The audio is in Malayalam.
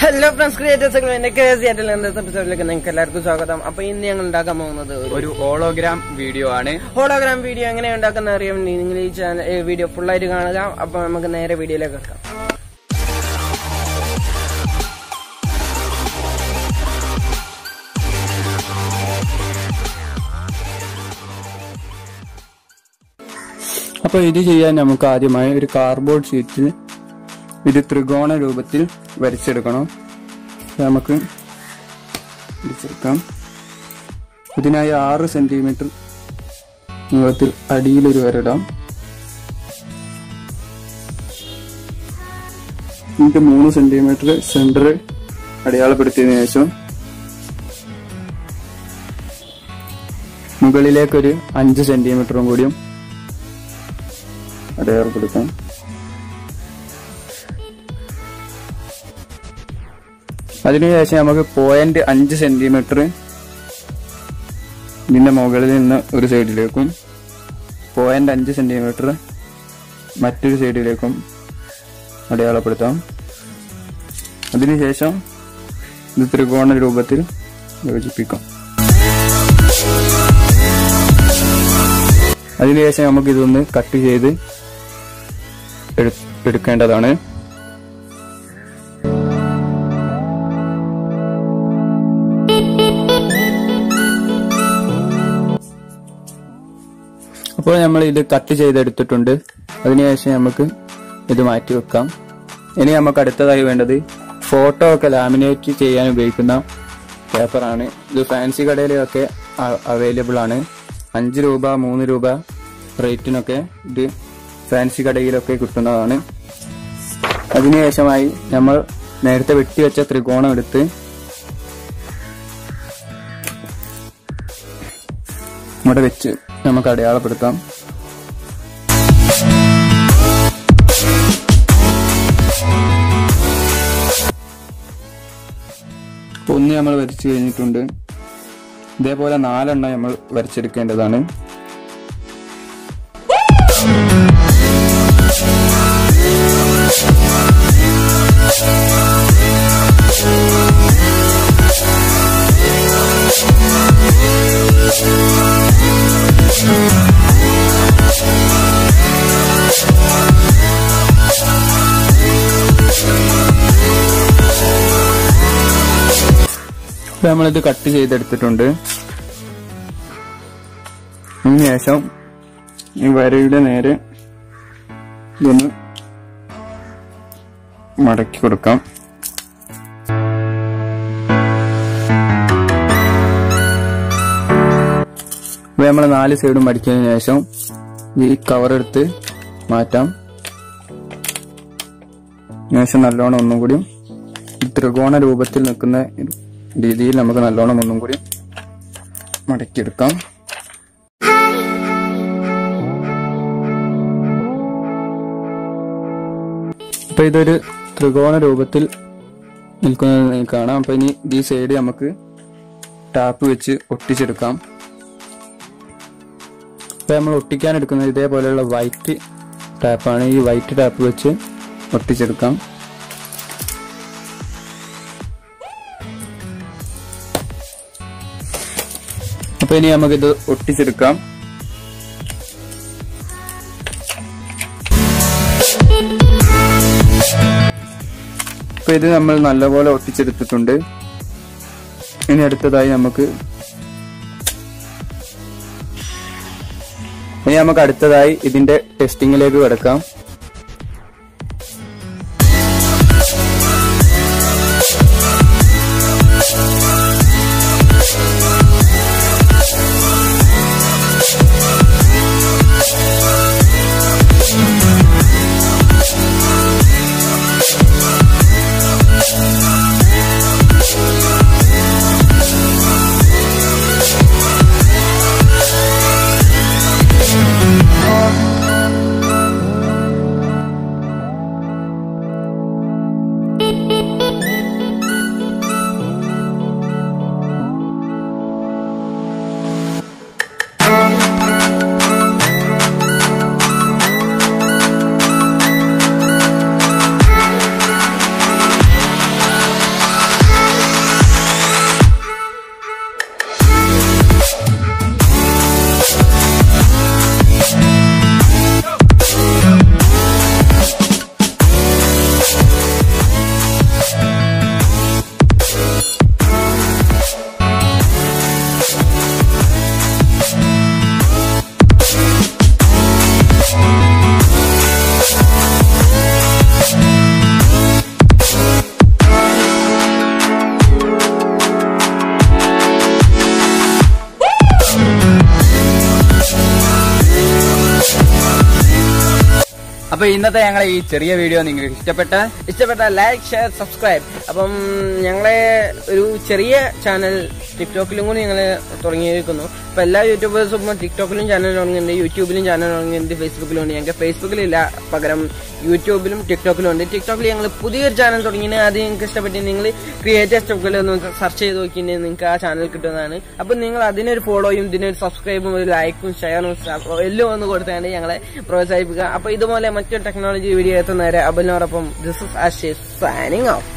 Hello friends, creators of crazy episode എല്ലാവർക്കും സ്വാഗതം. അപ്പൊ ഇന്ന് ഞങ്ങൾ ഉണ്ടാക്കാൻ പോകുന്നത് ഒരു ഹോളോഗ്രാം വീഡിയോ ആണ്. ഹോളോഗ്രാം വീഡിയോ എങ്ങനെ ഉണ്ടാക്കുന്ന അറിയാൻ നിങ്ങൾ ഈ ചാനൽ വീഡിയോ ഫുൾ ആയിട്ട് കാണുക. അപ്പൊ നമുക്ക് നേരെ വീഡിയോയിലേക്ക് കിടക്കാം. അപ്പൊ ഇത് ചെയ്യാൻ നമുക്ക് ആദ്യമായി ഒരു കാർഡ്ബോർഡ് ഷീറ്റിൽ ഇത് ത്രികോണ രൂപത്തിൽ വരച്ചെടുക്കണം. നമുക്ക് വരച്ചെടുക്കാം. ഇതിനായി 6 സെന്റിമീറ്റർ നീളത്തിൽ അടിയിലൊരു വരയിടാം. എന്നിട്ട് 3 സെന്റിമീറ്റർ സെന്റർ അടയാളപ്പെടുത്തിയതിനു ശേഷം മുകളിലേക്കൊരു 5 സെന്റിമീറ്ററും കൂടിയും അടയാളപ്പെടുത്താം. അതിനുശേഷം നമുക്ക് 0.5 സെന്റിമീറ്റർ ഇതിന്റെ മുകളിൽ നിന്ന് ഒരു സൈഡിലേക്കും 0.5 സെന്റിമീറ്റർ മറ്റൊരു സൈഡിലേക്കും അടയാളപ്പെടുത്താം. അതിനുശേഷം ഇത് ത്രികോണ രൂപത്തിൽ യോജിപ്പിക്കാം. അതിനുശേഷം നമുക്ക് ഇതൊന്ന് കട്ട് ചെയ്ത് എടുക്കേണ്ടതാണ്. അപ്പോൾ നമ്മൾ ഇത് കട്ട് ചെയ്തെടുത്തിട്ടുണ്ട്. അതിനുശേഷം നമുക്ക് ഇത് മാറ്റി വെക്കാം. ഇനി നമുക്ക് അടുത്തതായി വേണ്ടത് ഫോട്ടോ ഒക്കെ ലാമിനേറ്റ് ചെയ്യാൻ ഉപയോഗിക്കുന്ന പേപ്പറാണ്. ഇത് ഫാൻസി കടയിലൊക്കെ അവൈലബിൾ ആണ്. 5 രൂപ 3 രൂപ റേറ്റിനൊക്കെ ഇത് ഫാൻസി കടയിലൊക്കെ കിട്ടുന്നതാണ്. അതിനുശേഷമായി നമ്മൾ നേരത്തെ വെട്ടിവെച്ച ത്രികോണം എടുത്ത് ഇവിടെ വെച്ച് നമുക്ക് അടയാളപ്പെടുത്താം. ഒന്ന് നമ്മൾ വരച്ചു കഴിഞ്ഞിട്ടുണ്ട്. ഇതേപോലെ 4 എണ്ണം നമ്മൾ വരച്ചെടുക്കേണ്ടതാണ്. നമ്മളിത് കട്ട് ചെയ്തെടുത്തിട്ടുണ്ട്. അതിനുശേഷം ഈ വരയുടെ നേരെ ഇതൊന്ന് മടക്കി കൊടുക്കാം. അപ്പൊ നമ്മൾ 4 സൈഡും മടക്കിയതിനു ശേഷം ഈ കവർ എടുത്ത് മാറ്റാം. ശേഷം നല്ലോണം ഒന്നും കൂടി ത്രികോണ രൂപത്തിൽ നിൽക്കുന്ന രീതിയിൽ നമുക്ക് നല്ലോണം ഒന്നും കൂടി മടക്കിയെടുക്കാം. അപ്പൊ ഇതൊരു ത്രികോണ രൂപത്തിൽ നിൽക്കുന്നത് കാണാം. അപ്പൊ ഇനി ഈ സൈഡ് നമുക്ക് ടാപ്പ് വെച്ച് ഒട്ടിച്ചെടുക്കാം. അപ്പൊ നമ്മൾ ഒട്ടിക്കാൻ എടുക്കുന്നത് ഇതേപോലെയുള്ള വൈറ്റ് ടാപ്പാണ്. ഈ വൈറ്റ് ടാപ്പ് വെച്ച് ഒട്ടിച്ചെടുക്കാം. അപ്പൊ ഇനി നമുക്കിത് ഒട്ടിച്ചെടുക്കാം. അപ്പൊ ഇത് നമ്മൾ നല്ലപോലെ ഒട്ടിച്ചെടുത്തിട്ടുണ്ട്. ഇനി അടുത്തതായി നമുക്ക് ഇതിന്റെ ടെസ്റ്റിംഗിലേക്ക് കിടക്കാം. അപ്പൊ ഇന്നത്തെ ഞങ്ങളെ ഈ ചെറിയ വീഡിയോ നിങ്ങൾക്ക് ഇഷ്ടപ്പെട്ട ലൈക്ക്, ഷെയർ, സബ്സ്ക്രൈബ്. അപ്പം ഞങ്ങളെ ഒരു ചെറിയ ചാനൽ ടിക്ടോക്കിലും കൂടി ഞങ്ങൾ തുടങ്ങിയിരിക്കുന്നു. അപ്പൊ എല്ലാ യൂട്യൂബേഴ്സും ടിക്ടോക്കിലും ചാനൽ തുടങ്ങിയിട്ടുണ്ട്, യൂട്യൂബിലും ചാനൽ തുടങ്ങിയിട്ടുണ്ട്, ഫേസ്ബുക്കിലും ഉണ്ട്. ഞങ്ങൾക്ക് ഫേസ്ബുക്കിലില്ല, പകരം യൂട്യൂബിലും ടിക്ടോക്കിലും ഉണ്ട്. ടിക്ടോക്കിൽ ഞങ്ങൾ പുതിയൊരു ചാനൽ തുടങ്ങിയിട്ട് അത് നിങ്ങൾക്ക് ഇഷ്ടപ്പെട്ട് നിങ്ങൾ ക്രിയേറ്റീവ് സ്റ്റോക്കിൽ ഒന്ന് സെർച്ച് ചെയ്ത് നോക്കിയിട്ടുണ്ടെങ്കിൽ നിങ്ങൾക്ക് ആ ചാനൽ കിട്ടുന്നതാണ്. അപ്പൊ നിങ്ങൾ അതിനൊരു ഫോളോയും ഇതിനൊരു സബ്സ്ക്രൈബും ഒരു ലൈക്കും ഷെയറും എല്ലാം ഒന്ന് കൊടുത്താണ്ട് ഞങ്ങളെ പ്രോത്സാഹിപ്പിക്കുക. അപ്പൊ ഇതുപോലെ മറ്റൊരു ടെക്നോളജി വീഡിയോ എത്തുന്നവരെ അബലിനോടൊപ്പം this is Ashish signing of.